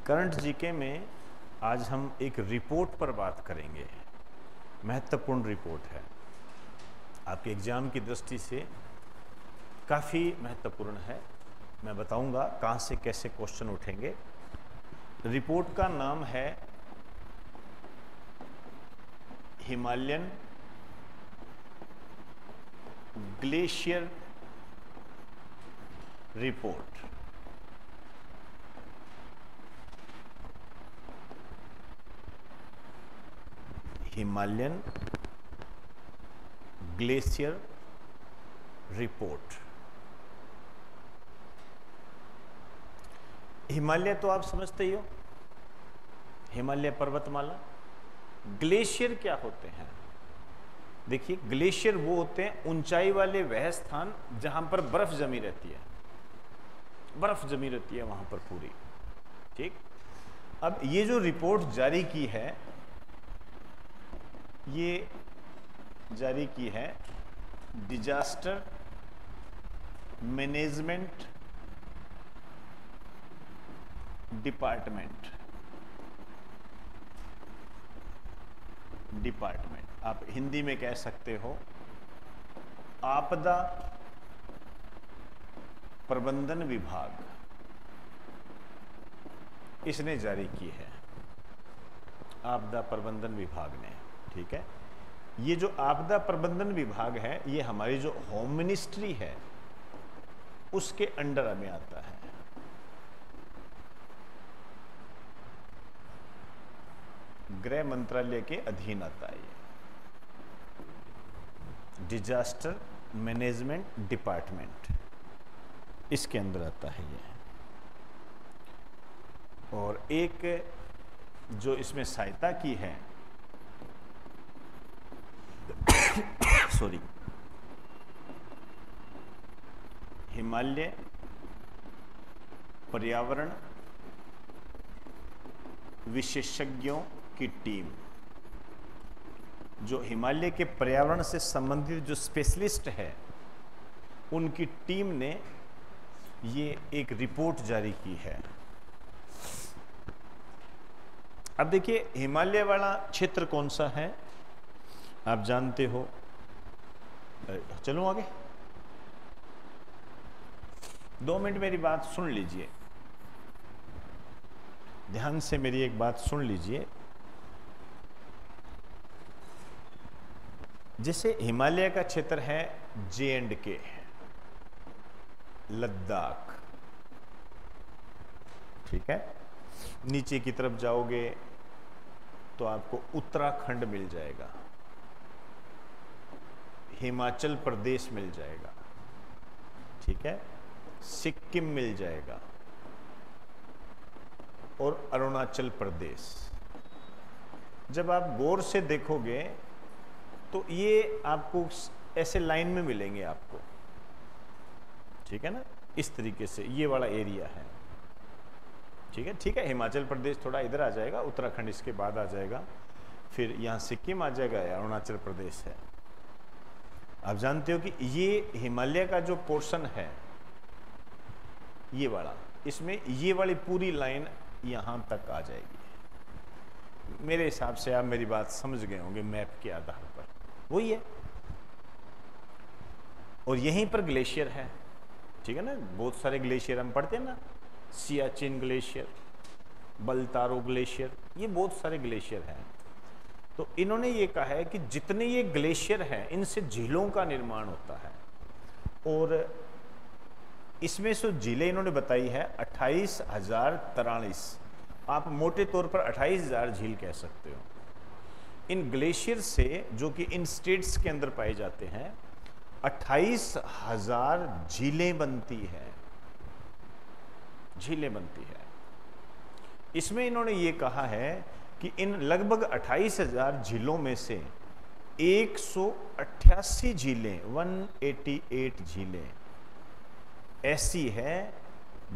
Current GK में आज हम एक रिपोर्ट पर बात करेंगे। महत्वपूर्ण रिपोर्ट है, आपके एग्जाम की दृष्टि से काफ़ी महत्वपूर्ण है। मैं बताऊंगा कहाँ से कैसे क्वेश्चन उठेंगे। रिपोर्ट का नाम है Himalayan glacier report. Himalayan glacier report. Himalaya तो आप समझते ही हो, हिमालय पर्वतमाला। ग्लेशियर क्या होते हैं? देखिए, ग्लेशियर वो होते हैं ऊंचाई वाले वह स्थान जहां पर बर्फ जमी रहती है, बर्फ जमी रहती है वहां पर पूरी। ठीक, अब ये जो रिपोर्ट जारी की है, ये जारी की है डिजास्टर मैनेजमेंट डिपार्टमेंट। आप हिंदी में कह सकते हो आपदा प्रबंधन विभाग, इसने जारी की है, आपदा प्रबंधन विभाग ने। ठीक है, ये जो आपदा प्रबंधन विभाग है, ये हमारी जो होम मिनिस्ट्री है उसके अंडर में आता है। गृह मंत्रालय के अधीन आता है। ये डिजास्टर मैनेजमेंट डिपार्टमेंट इसके अंदर आता है ये। और एक जो इसमें सहायता की है सॉरी, हिमालय पर्यावरण विशेषज्ञों की टीम, जो हिमालय के पर्यावरण से संबंधित जो स्पेशलिस्ट है, उनकी टीम ने ये एक रिपोर्ट जारी की है। अब देखिए, हिमालय वाला क्षेत्र कौन सा है आप जानते हो। चलो आगे, 2 मिनट मेरी बात सुन लीजिए, ध्यान से मेरी एक बात सुन लीजिए। जैसे हिमालय का क्षेत्र है J&K, लद्दाख, ठीक है। नीचे की तरफ जाओगे तो आपको उत्तराखंड मिल जाएगा, हिमाचल प्रदेश मिल जाएगा, ठीक है, सिक्किम मिल जाएगा और अरुणाचल प्रदेश। जब आप गौर से देखोगे तो ये आपको ऐसे लाइन में मिलेंगे आपको, ठीक है ना, इस तरीके से ये वाला एरिया है। ठीक है, ठीक है, हिमाचल प्रदेश थोड़ा इधर आ जाएगा, उत्तराखंड इसके बाद आ जाएगा, फिर यहाँ सिक्किम आ जाएगा, अरुणाचल प्रदेश है। आप जानते हो कि ये हिमालय का जो पोर्शन है ये वाला, इसमें ये वाली पूरी लाइन यहाँ तक आ जाएगी। मेरे हिसाब से आप मेरी बात समझ गए होंगे मैप के आधार पर, वही है। और यहीं पर ग्लेशियर है, ठीक है ना, बहुत सारे ग्लेशियर हम पढ़ते हैं ना, सियाचिन ग्लेशियर, बलतारो ग्लेशियर, ये बहुत सारे ग्लेशियर हैं। तो इन्होंने ये कहा है कि जितने ये ग्लेशियर हैं इनसे झीलों का निर्माण होता है। और इसमें से झीलें इन्होंने बताई है 28,043। आप मोटे तौर पर 28,000 झील कह सकते हो। इन ग्लेशियर से, जो कि इन स्टेट्स के अंदर पाए जाते हैं, 28,000 झीलें बनती है, झीलें बनती है। इसमें इन्होंने ये कहा है कि इन लगभग 28,000 झीलों में से 188 झीलें, 188 झीलें ऐसी है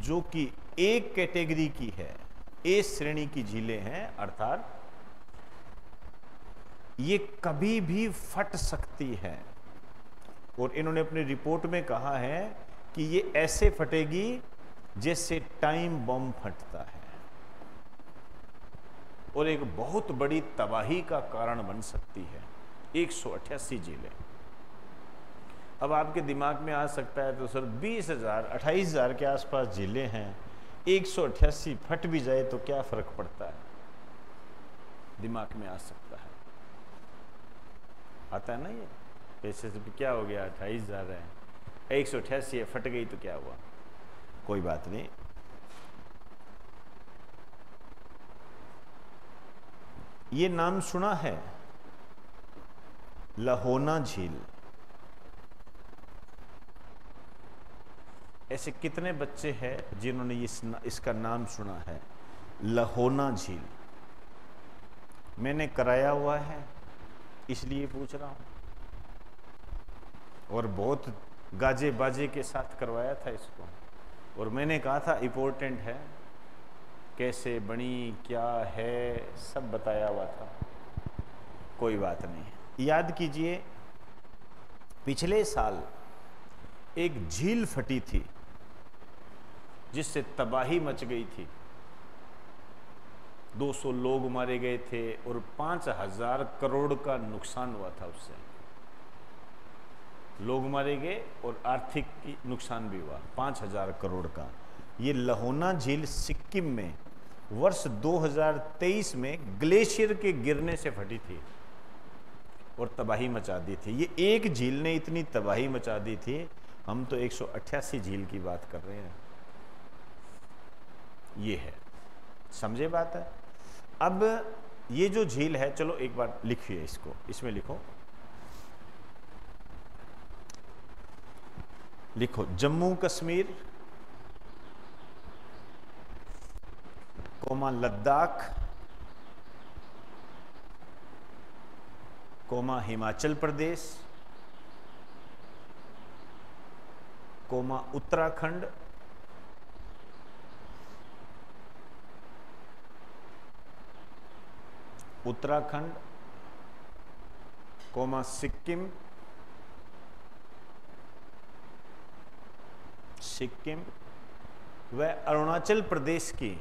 जो कि एक कैटेगरी की है, ए श्रेणी की झीलें हैं, अर्थात ये कभी भी फट सकती है। और इन्होंने अपनी रिपोर्ट में कहा है कि ये ऐसे फटेगी जैसे टाइम बम फटता है। और एक बहुत बड़ी तबाही का कारण बन सकती है। 188 झीलें। अब आपके दिमाग में आ सकता है तो सर 20,000 28,000 के आसपास झीलें हैं, 188 फट भी जाए तो क्या फर्क पड़ता है, दिमाग में आ सकता है। आता है ना ये पैसे से क्या हो गया, 28,000 है, 188 है, फट गई तो क्या हुआ, कोई बात नहीं। ये नाम सुना है लहोना झील? ऐसे कितने बच्चे हैं जिन्होंने इसका नाम सुना है, लहोना झील? मैंने कराया हुआ है इसलिए पूछ रहा हूं, और बहुत गाजे बाजे के साथ करवाया था इसको, और मैंने कहा था इम्पोर्टेंट है, कैसे बनी, क्या है, सब बताया हुआ था। कोई बात नहीं। याद कीजिए, पिछले साल एक झील फटी थी जिससे तबाही मच गई थी, 200 लोग मारे गए थे और 5,000 करोड़ का नुकसान हुआ था। उससे लोग मारे गए और आर्थिक नुकसान भी हुआ 5,000 करोड़ का। ये लहोना झील सिक्किम में वर्ष 2023 में ग्लेशियर के गिरने से फटी थी और तबाही मचा दी थी। ये एक झील ने इतनी तबाही मचा दी थी, हम तो 188 झील की बात कर रहे हैं। ये है, समझे बात है। अब ये जो झील है, चलो एक बार लिखिए इसको, इसमें लिखो, लिखो Jammu Kashmir, coma Ladakh, coma Himachal Pradesh, coma Uttarakhand, Uttarakhand, coma Sikkim, Sikkim व अरुणाचल प्रदेश की,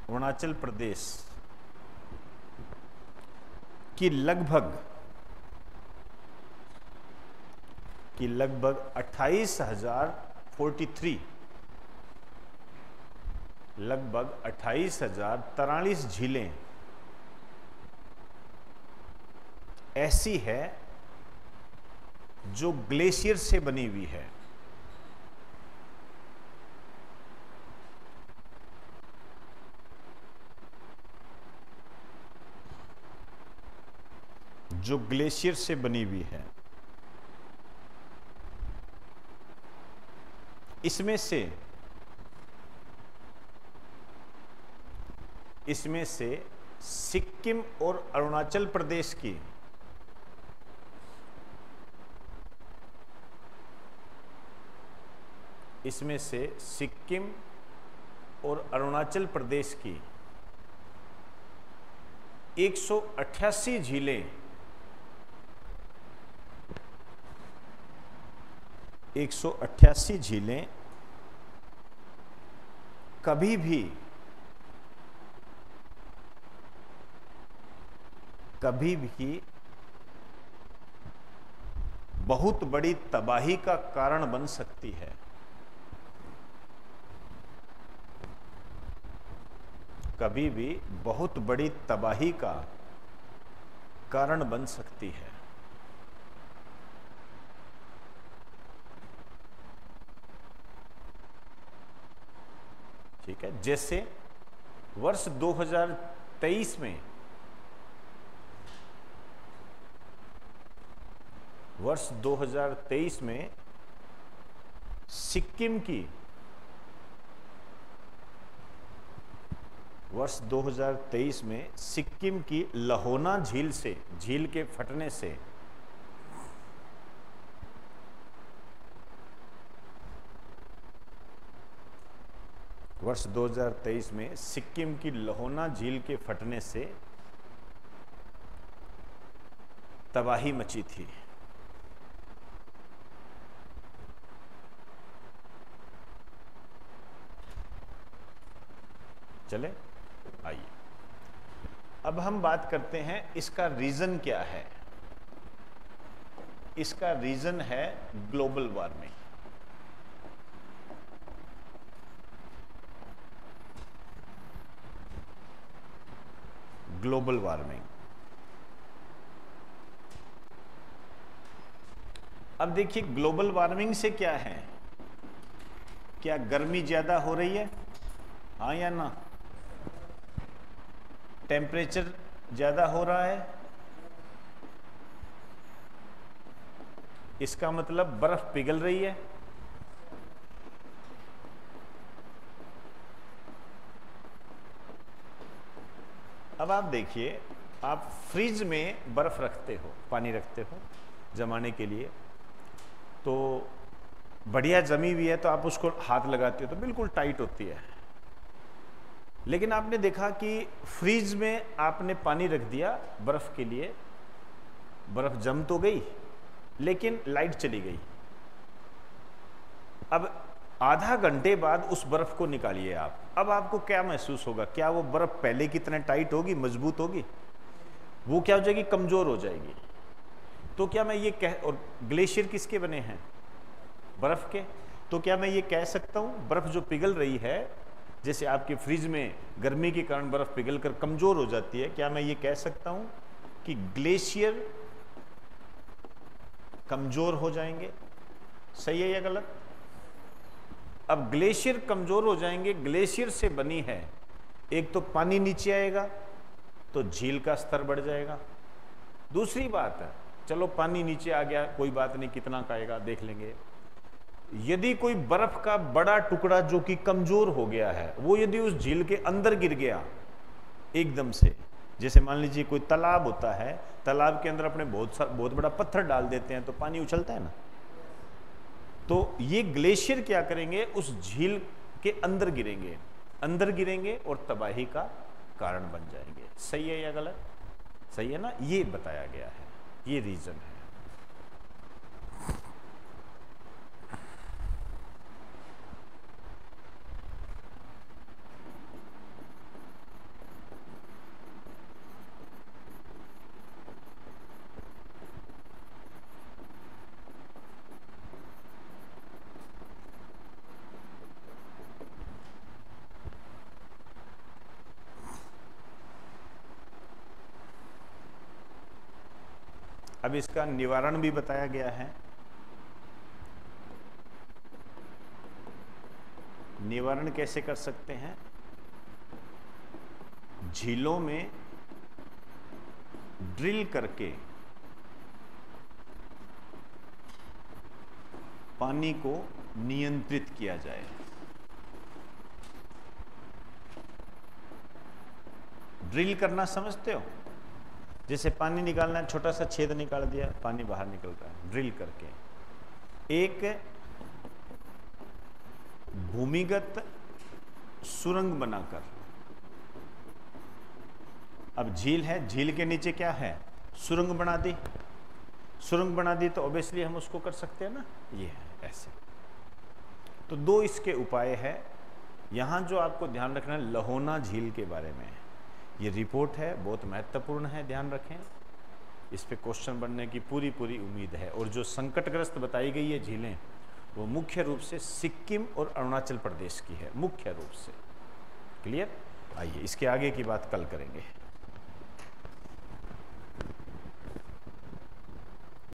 अरुणाचल प्रदेश की लगभग 28,043, लगभग 28,043 झीलें ऐसी है जो ग्लेशियर से बनी हुई है। जो ग्लेशियर से बनी हुई है। इसमें से सिक्किम और अरुणाचल प्रदेश की इसमें से सिक्किम और अरुणाचल प्रदेश की 188 झीलें, 188 झीलें कभी भी बहुत बड़ी तबाही का कारण बन सकती है। कभी भी बहुत बड़ी तबाही का कारण बन सकती है। ठीक है, जैसे वर्ष 2023 में सिक्किम की, वर्ष 2023 में सिक्किम की लहोना झील से, झील के फटने से वर्ष 2023 में सिक्किम की लहोना झील के फटने से तबाही मची थी। चले, आइए अब हम बात करते हैं इसका रीजन क्या है। इसका रीजन है ग्लोबल वार्मिंग। Global warming. अब देखिए ग्लोबल वार्मिंग से क्या है, क्या गर्मी ज्यादा हो रही है, हाँ या ना? टेम्परेचर ज्यादा हो रहा है, इसका मतलब बर्फ पिघल रही है। अब आप देखिए, आप फ्रिज में बर्फ रखते हो, पानी रखते हो जमाने के लिए, तो बढ़िया जमी हुई है तो आप उसको हाथ लगाते हो तो बिल्कुल टाइट होती है। लेकिन आपने देखा कि फ्रिज में आपने पानी रख दिया बर्फ के लिए, बर्फ जम तो गई लेकिन लाइट चली गई। अब आधा घंटे बाद उस बर्फ को निकालिए आप, अब आपको क्या महसूस होगा? क्या वो बर्फ पहले की तरह टाइट होगी, मजबूत होगी? वो क्या हो जाएगी? कमजोर हो जाएगी। तो क्या मैं ये कह, और ग्लेशियर किसके बने हैं? बर्फ के। तो क्या मैं ये कह सकता हूं बर्फ जो पिघल रही है, जैसे आपके फ्रिज में गर्मी के कारण बर्फ पिघलकर कमजोर हो जाती है, क्या मैं ये कह सकता हूं कि ग्लेशियर कमजोर हो जाएंगे? सही है या गलत? अब ग्लेशियर कमजोर हो जाएंगे, ग्लेशियर से बनी है, एक तो पानी नीचे आएगा तो झील का स्तर बढ़ जाएगा। दूसरी बात है, चलो पानी नीचे आ गया, कोई बात नहीं, कितना का आएगा देख लेंगे। यदि कोई बर्फ का बड़ा टुकड़ा जो कि कमजोर हो गया है, वो यदि उस झील के अंदर गिर गया एकदम से, जैसे मान लीजिए कोई तालाब होता है, तालाब के अंदर अपने बहुत बड़ा पत्थर डाल देते हैं तो पानी उछलता है ना, तो ये ग्लेशियर क्या करेंगे? उस झील के अंदर गिरेंगे और तबाही का कारण बन जाएंगे। सही है या गलत? सही है ना? ये बताया गया है, ये रीजन है। अब इसका निवारण भी बताया गया है। निवारण कैसे कर सकते हैं? झीलों में ड्रिल करके पानी को नियंत्रित किया जाए। ड्रिल करना समझते हो? जैसे पानी निकालना, छोटा सा छेद निकाल दिया, पानी बाहर निकल रहा है, ड्रिल करके। एक भूमिगत सुरंग बनाकर, अब झील है, झील के नीचे क्या है? सुरंग बना दी। सुरंग बना दी तो ऑब्वियसली हम उसको कर सकते हैं ना, ये है ऐसे। तो दो इसके उपाय है। यहां जो आपको ध्यान रखना है, लहोना झील के बारे में ये रिपोर्ट है, बहुत महत्वपूर्ण है, ध्यान रखें। इस पे क्वेश्चन बनने की पूरी उम्मीद है। और जो संकटग्रस्त बताई गई है झीलें, वो मुख्य रूप से सिक्किम और अरुणाचल प्रदेश की है, मुख्य रूप से। क्लियर? आइए इसके आगे की बात कल करेंगे।